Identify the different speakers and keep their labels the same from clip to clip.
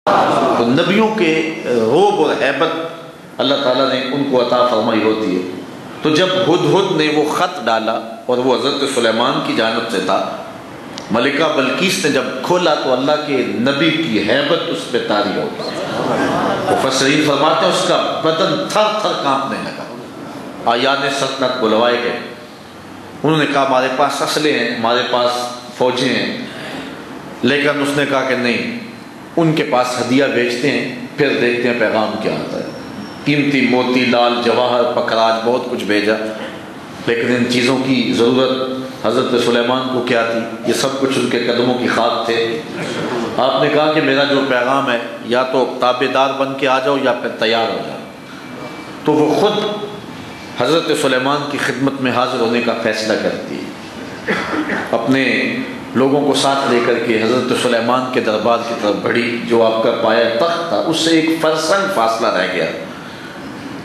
Speaker 1: تو نبیوں کے رعب اور ہیبت اللہ تعالیٰ نے ان کو عطا فرمائی ہوتی ہے۔ تو جب ہدہد نے وہ خط ڈالا اور وہ حضرت سلیمان کی جانب سے تھا، ملکہ بلقیس نے جب کھولا تو اللہ کے نبی کی ہیبت اس پہ طاری ہوتا ہے۔ مفسرین فرماتے ہیں اس کا بدن تھر تھر کانپنے لگا۔ آیان سلطنت بلوائے گئے، انہوں نے کہا ہمارے پاس اسلحے ہیں، ہمارے پاس فوجیں ہیں، لیکن اس نے کہا کہ نہیں، ان کے پاس ہدیہ بھیجتے ہیں، پھر دیکھتے ہیں پیغام کیا آتا ہے۔ قیمتی موتی، لال جواہر، پکھراج، بہت کچھ بھیجا، لیکن ان چیزوں کی ضرورت حضرت سلیمان کو کیا تھی؟ یہ سب کچھ ان کے قدموں کی خاک تھے۔ آپ نے کہا کہ میرا جو پیغام ہے یا تو تابع دار بن کے آ جاؤ یا پھر تیار ہو جاؤ۔ تو وہ خود حضرت سلیمان کی خدمت میں حاضر ہونے کا فیصلہ کرتی ہے، اپنے لوگوں کو ساتھ لے کر کے حضرت سلیمان کے دربار کی طرف بڑھی۔ جو آپ کا پایا تخت تھا اس سے ایک فرسنگ فاصلہ رہ گیا۔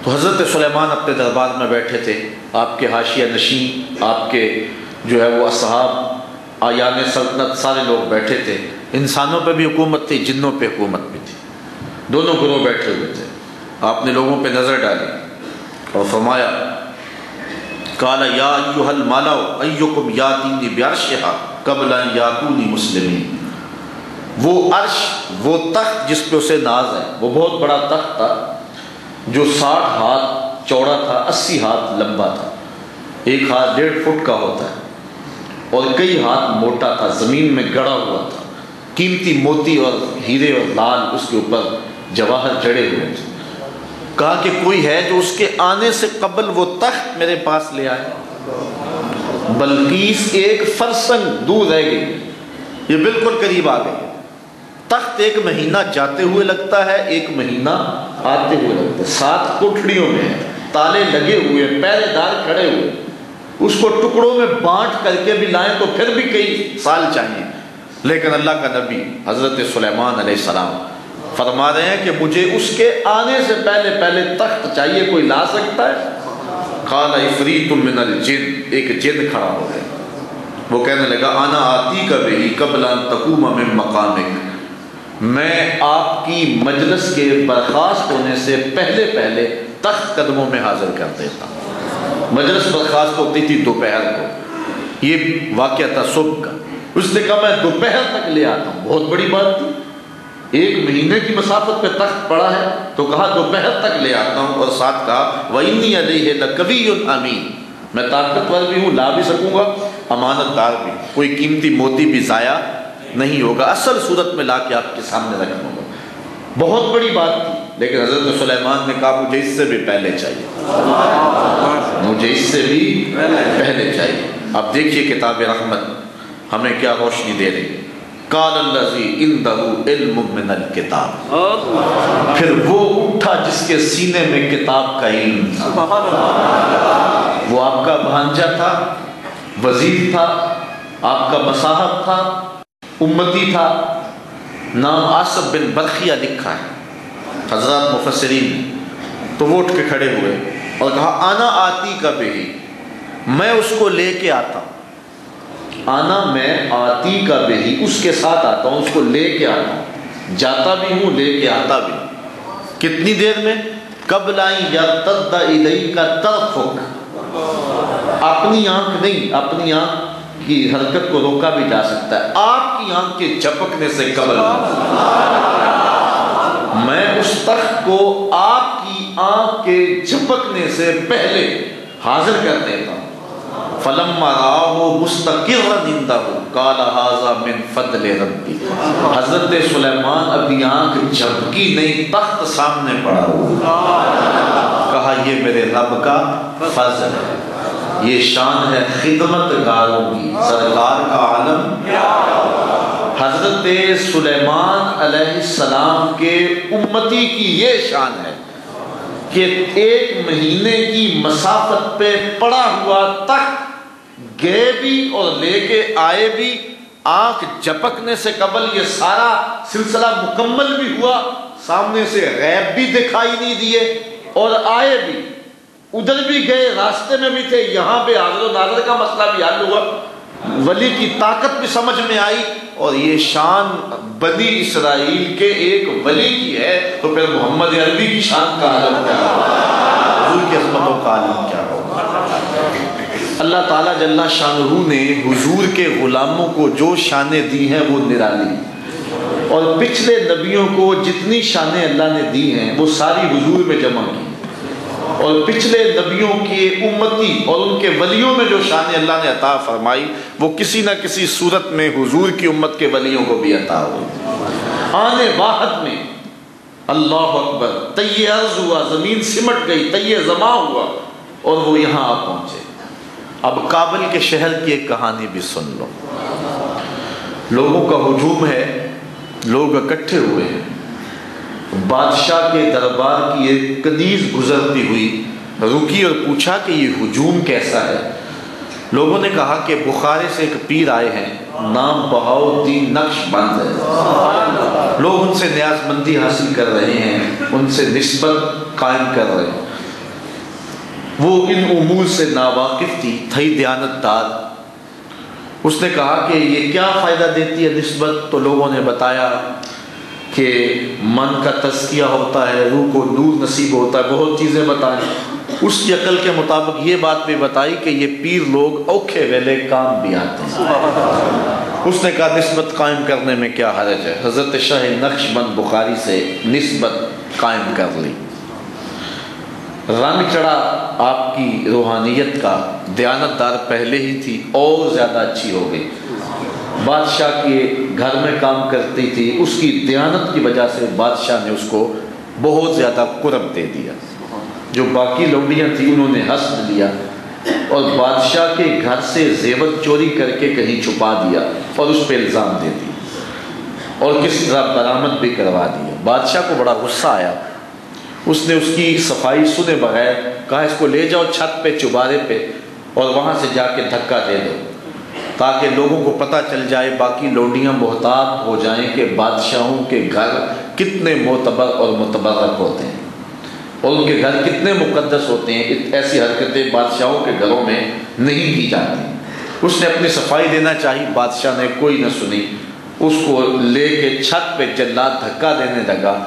Speaker 1: تو حضرت سلیمان اپنے دربار میں بیٹھے تھے، آپ کے حاشیہ نشین، آپ کے جو ہے وہ اصحاب، آیان سلطنت، سارے لوگ بیٹھے تھے۔ انسانوں پہ بھی حکومت تھی، جنوں پہ حکومت بھی تھی، دونوں گروہ بیٹھے ہوئے تھے۔ آپ نے لوگوں پہ نظر ڈالی اور فرمایا قال یا ایھا الملأ ایکم یاتینی بعرشھا قبل ان یاتونی مسلمین۔ وہ عرش، وہ تخت جس پہ اسے ناز ہے، وہ بہت بڑا تخت تھا جو 60 ہاتھ چوڑا تھا، 80 ہاتھ لمبا تھا، ایک ہاتھ 1.5 فٹ کا ہوتا ہے اور کئی ہاتھ موٹا تھا، زمین میں گڑا ہوا تھا، قیمتی موتی اور ہیرے اور لال اس کے اوپر جواہر جڑے ہوئے تھے۔ کہا کہ کوئی ہے جو اس کے آنے سے قبل وہ تخت میرے پاس لے آئے؟ بلقیس ایک فرسنگ دور رہ گئی، یہ بالکل قریب آ گئی۔ تخت 1 مہینہ جاتے ہوئے لگتا ہے، 1 مہینہ آتے ہوئے لگتا ہے۔ 7 کوٹھڑیوں میں تالے لگے ہوئے، پہرے دار کھڑے ہوئے، اس کو ٹکڑوں میں بانٹ کر کے بھی لائیں تو پھر بھی کئی سال چاہیے۔ لیکن اللہ کا نبی حضرت سلیمان علیہ السلام فرما رہے ہیں کہ مجھے اس کے آنے سے پہلے تخت چاہیے، کوئی لا سکتا ہے؟ قال عفریت من الجن، ایک جن کھڑا ہو گیا، وہ کہنے لگا انا آتی کا بہی قبل ان تقوم من مقامک، میں آپ کی مجلس کے برخاست ہونے سے پہلے تخت قدموں میں حاضر کر دیتا ہوں۔ مجلس برخاست ہوتی تھی دوپہر کو، یہ واقعہ تھا صبح کا۔ اس نے کہا میں دوپہر تک لے آتا ہوں، بہت بڑی بات تھی، 1 مہینے کی مسافت پہ تخت پڑا ہے، تو کہا دوپہر تک لے آتا ہوں، اور ساتھ کہا وَإِنِّي عَلَيْهِ لَقَوِيٌّ أَمِينٌ، میں طاقتور بھی ہوں، لا بھی سکوں گا، امانت دار بھی، کوئی قیمتی موتی بھی ضائع نہیں ہوگا، اصل صورت میں لا کے آپ کے سامنے رکھوں گا۔ بہت بڑی بات تھی، لیکن حضرت سلیمان نے کہا مجھے اس سے بھی پہلے چاہیے، مجھے اس سے بھی پہلے چاہیے۔ اب دیکھیے کتاب رحمت ہمیں کیا روشنی دے رہی ہے۔ قال الذی عندہ علم من الکتاب، پھر وہ اٹھا جس کے سینے میں کتاب کا علم تھا۔ وہ آپ کا بھانجا تھا، وزیر تھا، آپ کا مصاحب تھا، امتی تھا، نام آصف بن برخیہ لکھا ہے حضرات مفسرین نے۔ تو وہ اٹھ کے کھڑے ہوئے اور کہا انا آتی کا بہی، میں اس کو لے کے آتا ہوں، آنا میں آتی کا بہی، اس کے ساتھ آتا ہوں، اس کو لے کے آتا ہوں، جاتا بھی ہوں، لے کے آتا بھی ہوں۔ کتنی دیر میں؟ قبل ان یرتد الیک طرفک، اپنی آنکھ نہیں، اپنی آنکھ کی حرکت کو روکا بھی جا سکتا ہے، آپ کی آنکھ کے جھپکنے سے قبل میں اس تخت کو آپ کی آنکھ کے جھپکنے سے پہلے حاضر کر دیتا ہوں۔ فلما رآہ مستقرا عنده قال ھذا من فضل ربی، حضرت سلیمان ابھی آنکھ جھپکی نہیں، تخت سامنے پڑا ہوا، کہا یہ میرے رب کا فضل ہے، یہ شان ہے خدمت گاروں کی، سرکار کا عالم۔ حضرت سلیمان علیہ السلام کے امتی کی یہ شان ہے کہ 1 مہینے کی مسافت پہ پڑا ہوا تخت گئے بھی اور لے کے آئے بھی، آنکھ جھپکنے سے قبل یہ سارا سلسلہ مکمل بھی ہوا، سامنے سے غیب بھی دکھائی نہیں دیے، اور آئے بھی، ادھر بھی گئے، راستے میں بھی تھے، یہاں پہ حاضر و ناظر کا مسئلہ بھی حل ہوا۔ ولی کی طاقت بھی سمجھ میں آئی، اور یہ شان بنی اسرائیل کے ایک ولی کی ہے، تو پھر محمد عربی کی شان کا عالم کیا ہوگا، حضور کی عظمتوں کا عالم کیا ہوگا۔ اللہ تعالیٰ جل شانہ نے حضور کے غلاموں کو جو شانیں دی ہیں وہ نرالی، اور پچھلے نبیوں کو جتنی شانیں اللہ نے دی ہیں وہ ساری حضور میں جمع کی، اور پچھلے نبیوں کے امتی اور ان کے ولیوں میں جو شانیں اللہ نے عطا فرمائی وہ کسی نہ کسی صورت میں حضور کی امت کے ولیوں کو بھی عطا ہوئی۔ آنے واحد میں اللہ اکبر، تیہ عرض ہوا، زمین سمٹ گئی، تیہ زماں ہوا، اور وہ یہاں آ پہنچے۔ اب کابل کے شہر کی ایک کہانی بھی سن لو۔ لوگوں کا ہجوم ہے، لوگ اکٹھے ہوئے ہیں، بادشاہ کے دربار کی ایک کنیز گزرتی ہوئی رکی اور پوچھا کہ یہ ہجوم کیسا ہے؟ لوگوں نے کہا کہ بخارے سے ایک پیر آئے ہیں، نام بہاؤالدین نقش بند ہے، لوگ ان سے نیاز مندی حاصل کر رہے ہیں، ان سے نسبت قائم کر رہے ہیں۔ وہ ان امور سے ناواقف تھی دیانت دار۔ اس نے کہا کہ یہ کیا فائدہ دیتی ہے نسبت؟ تو لوگوں نے بتایا کہ من کا تزکیہ ہوتا ہے، روح کو نور نصیب ہوتا ہے، بہت چیزیں بتائیں۔ اس کی عقل کے مطابق یہ بات بھی بتائی کہ یہ پیر لوگ اوکھے ویلے کام بھی آتے ہیں۔ اس نے کہا نسبت قائم کرنے میں کیا حرج ہے؟ حضرت شاہ نقش بند بخاری سے نسبت قائم کر لی۔ رنگ چڑھا آپ کی روحانیت کا، دیانت دار پہلے ہی تھی اور زیادہ اچھی ہو گئی، بادشاہ کے گھر میں کام کرتی تھی، اس کی دیانت کی وجہ سے بادشاہ نے اس کو بہت زیادہ قرب دے دیا۔ جو باقی لوڈیاں تھیں انہوں نے حسد لیا اور بادشاہ کے گھر سے زیور چوری کر کے کہیں چھپا دیا اور اس پہ الزام دے دیا اور کسی طرح برآمد بھی کروا دیا۔ بادشاہ کو بڑا غصہ آیا، اس نے اس کی صفائی سنے بغیر کہا اس کو لے جاؤ چھت پہ چوبارے پہ اور وہاں سے جا کے دھکا دے دو تاکہ لوگوں کو پتہ چل جائے، باقی لوڈیاں محتاط ہو جائیں کہ بادشاہوں کے گھر کتنے معتبر اور متبرک ہوتے ہیں اور ان کے گھر کتنے مقدس ہوتے ہیں۔ ایسی حرکتیں بادشاہوں کے گھروں میں نہیں کی جاتی۔ اس نے اپنی صفائی دینا چاہی، بادشاہ نے کوئی نہ سنی، اس کو لے کے چھت پہ جلاد دھکا دینے لگا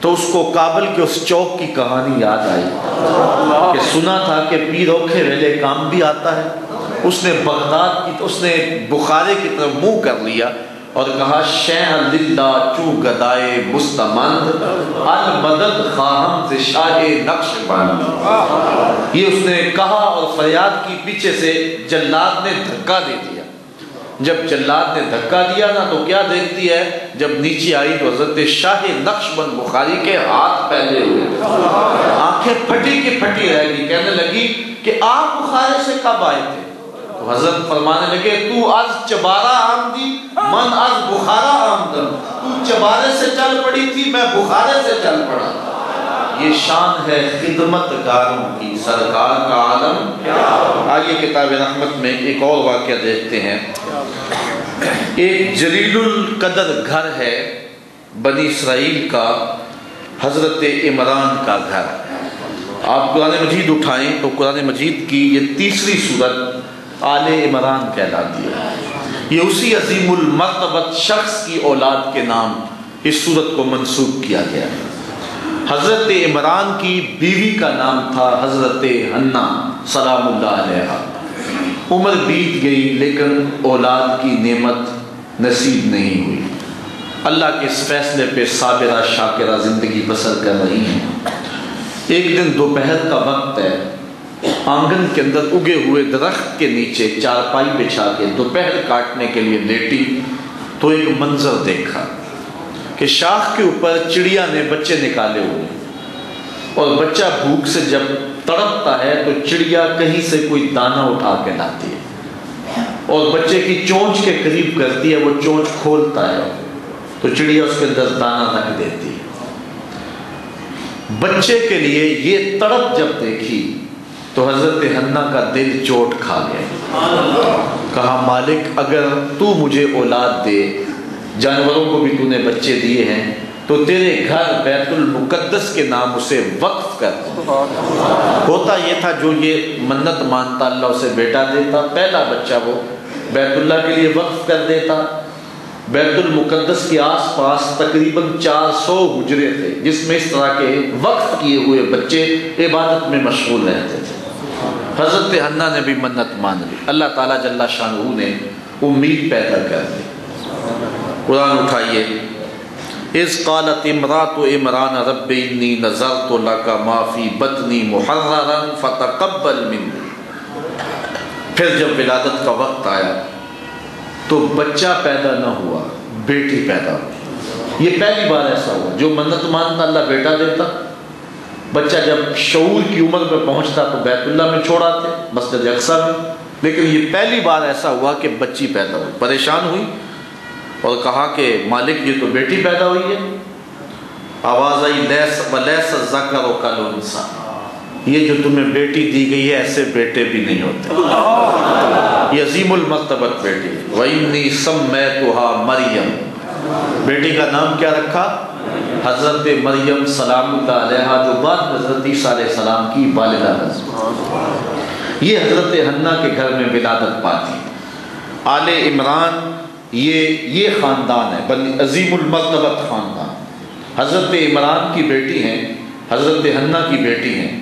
Speaker 1: تو اس کو کابل کے اس چوک کی کہانی یاد آئی کہ سنا تھا کہ پیر اوکھے ویلے کام بھی آتا ہے۔ اس نے بغداد کی، اس نے بخارے کی طرف منہ کر لیا اور کہا شیخ للہ چو گدائے مستمند المدد خواہم ز شاہ نقش بند۔ یہ اس نے کہا اور فریاد کی، پیچھے سے جلاد نے دھکا دے دیا۔ جب جلاد نے دھکا دیا نا تو کیا دیکھتی ہے، جب نیچے آئی تو حضرت شاہ نقش بند بخاری کے ہاتھ پھیلے ہوئے، آنکھیں پھٹی کی پھٹی رہ گئی، کہنے لگی کہ آپ بخارے سے کب آئے تھے؟ تو حضرت فرمانے لگے تو از چبارہ آمدی من از بخارا آمدم، تو چبارے سے چل پڑی تھی میں بخارے سے چل پڑا۔ یہ شان ہے خدمت گاروں کی، سرکار کا عالم۔ آئیے کتاب رحمت میں ایک اور واقعہ دیکھتے ہیں۔ ایک جلیل القدر گھر ہے بنی اسرائیل کا، حضرت عمران کا گھر۔ آپ قرآن مجید اٹھائیں تو قرآن مجید کی یہ تیسری سورت آل عمران کہلاتی ہے۔ یہ اسی عظیم المرتبت شخص کی اولاد کے نام اس سورت کو منسوب کیا گیا ہے۔ حضرت عمران کی بیوی کا نام تھا حضرت حنا سلام اللہ علیہا۔ عمر بیت گئی لیکن اولاد کی نعمت نصیب نہیں ہوئی۔ اللہ کے اس فیصلے پہ صابرہ شاکرہ زندگی بسر کر رہی ہیں۔ ایک دن دوپہر کا وقت ہے، آنگن کے اندر اگے ہوئے درخت کے نیچے چارپائی بچھا کے دوپہر کاٹنے کے لیے لیٹی تو ایک منظر دیکھا کہ شاخ کے اوپر چڑیا نے بچے نکالے ہوئے اور بچہ بھوک سے جب تڑپتا ہے تو چڑیا کہیں سے کوئی دانہ اٹھا کے لاتی ہے اور بچے کی چونچ کے قریب کرتی ہے، وہ چونچ کھولتا ہے تو چڑیا اس کے اندر دانہ رکھ دیتی ہے۔ بچے کے لیے یہ تڑپ جب دیکھی تو حضرت حنا کا دل چوٹ کھا گیا۔ کہا مالک اگر تو مجھے اولاد دے، جانوروں کو بھی تو نے بچے دیے ہیں، تو تیرے گھر بیت المقدس کے نام اسے وقف کر دو۔ ہوتا یہ تھا جو یہ منت مانتا اللہ اسے بیٹا دیتا، پہلا بچہ وہ بیت اللہ کے لیے وقف کر دیتا۔ بیت المقدس کے آس پاس تقریباً 400 حجرے تھے جس میں اس طرح کے وقف کیے ہوئے بچے عبادت میں مشغول رہتے تھے۔ حضرت حنا نے بھی منت مان لی، اللہ تعالیٰ جل شانہ نے امید پیدا کر دی۔ قرآن اٹھائیے، اذ قالت امرأۃ عمران رب انی نذرت لک ما فی بطنی محررا فتقبل منی۔ پھر جب ولادت کا وقت آیا تو بچہ پیدا نہ ہوا، بیٹی پیدا ہوئی۔ یہ پہلی بار ایسا ہوا، جو منت مانتا اللہ بیٹا دیتا۔ بچہ جب شعور کی عمر میں پہنچتا تو بیت اللہ میں چھوڑاتے، مسجد اقصی میں، لیکن یہ پہلی بار ایسا ہوا کہ بچی پیدا ہوئی۔ پریشان ہوئی اور کہا کہ مالک یہ تو بیٹی پیدا ہوئی ہے۔ آواز آئی ولیس الذکر کالانثیٰ، یہ جو تمہیں بیٹی دی گئی ہے ایسے بیٹے بھی نہیں ہوتے، یہ عظیم المرتبت بیٹی۔ وَإِنِّي سَمَّيْتُهَا مریم، بیٹی کا نام کیا رکھا؟ حضرت مریم سلام اللہ علیہا، جو بعد حضرت عیسیٰ علیہ السلام کی والدہ ہے۔ یہ حضرت حنا کے گھر میں ولادت پاتی۔ آل عمران یہ خاندان ہے، عظیم المرتبت خاندان۔ حضرت عمران کی بیٹی ہیں، حضرت حنا کی بیٹی ہیں۔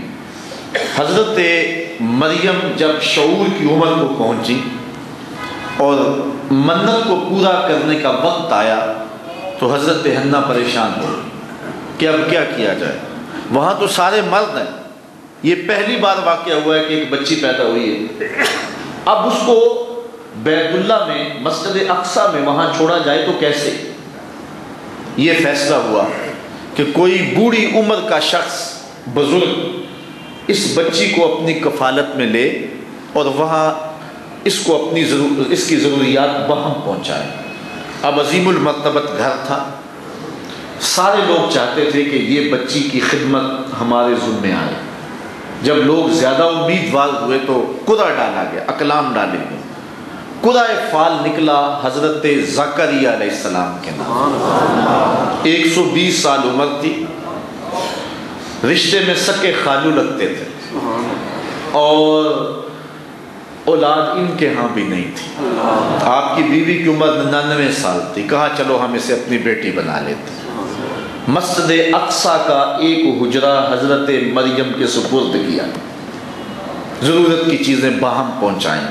Speaker 1: حضرت مریم جب شعور کی عمر کو پہنچی اور منت کو پورا کرنے کا وقت آیا تو حضرت حنا پریشان ہو کہ اب کیا کیا جائے۔ وہاں تو سارے مرد ہیں، یہ پہلی بار واقعہ ہوا ہے کہ ایک بچی پیدا ہوئی ہے۔ اب اس کو بیت اللہ میں، مسجد اقصی میں وہاں چھوڑا جائے تو کیسے؟ یہ فیصلہ ہوا کہ کوئی بوڑھی عمر کا شخص، بزرگ، اس بچی کو اپنی کفالت میں لے اور وہاں اس کی ضروریات بہم پہنچائے۔ اب عظیم المرتبت گھر تھا، سارے لوگ چاہتے تھے کہ یہ بچی کی خدمت ہمارے ذمہ آئے۔ جب لوگ زیادہ امیدوار ہوئے تو قرعہ ڈالا گیا، اقلام ڈالے گئے۔ قرعہ فال نکلا حضرت زکریا علیہ السلام کے نام۔ 120 سال عمر تھی، رشتے میں سکے خالو لگتے تھے اور اولاد ان کے ہاں بھی نہیں تھی۔ آپ کی بیوی کی عمر 99 سال تھی، کہا چلو ہم اسے اپنی بیٹی بنا لیتے۔ مسجد اقصی کا ایک حجرہ حضرت مریم کے سپرد کیا، ضرورت کی چیزیں باہم پہنچائیں۔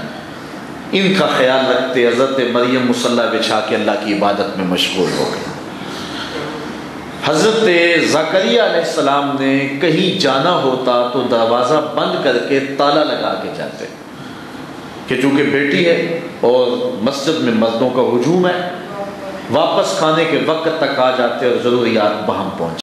Speaker 1: ان کا خیال رکھتے حضرت مریم مصلی بچھا کے اللہ کی عبادت میں مشغول ہو گئی۔ حضرت زکریا علیہ السلام نے کہیں جانا ہوتا تو دروازہ بند کر کے تالا لگا کے جاتے کہ چونکہ بیٹی ہے اور مسجد میں مردوں کا ہجوم ہے، واپس کھانے کے وقت تک آ جاتے اور ضروریات بہم پہنچ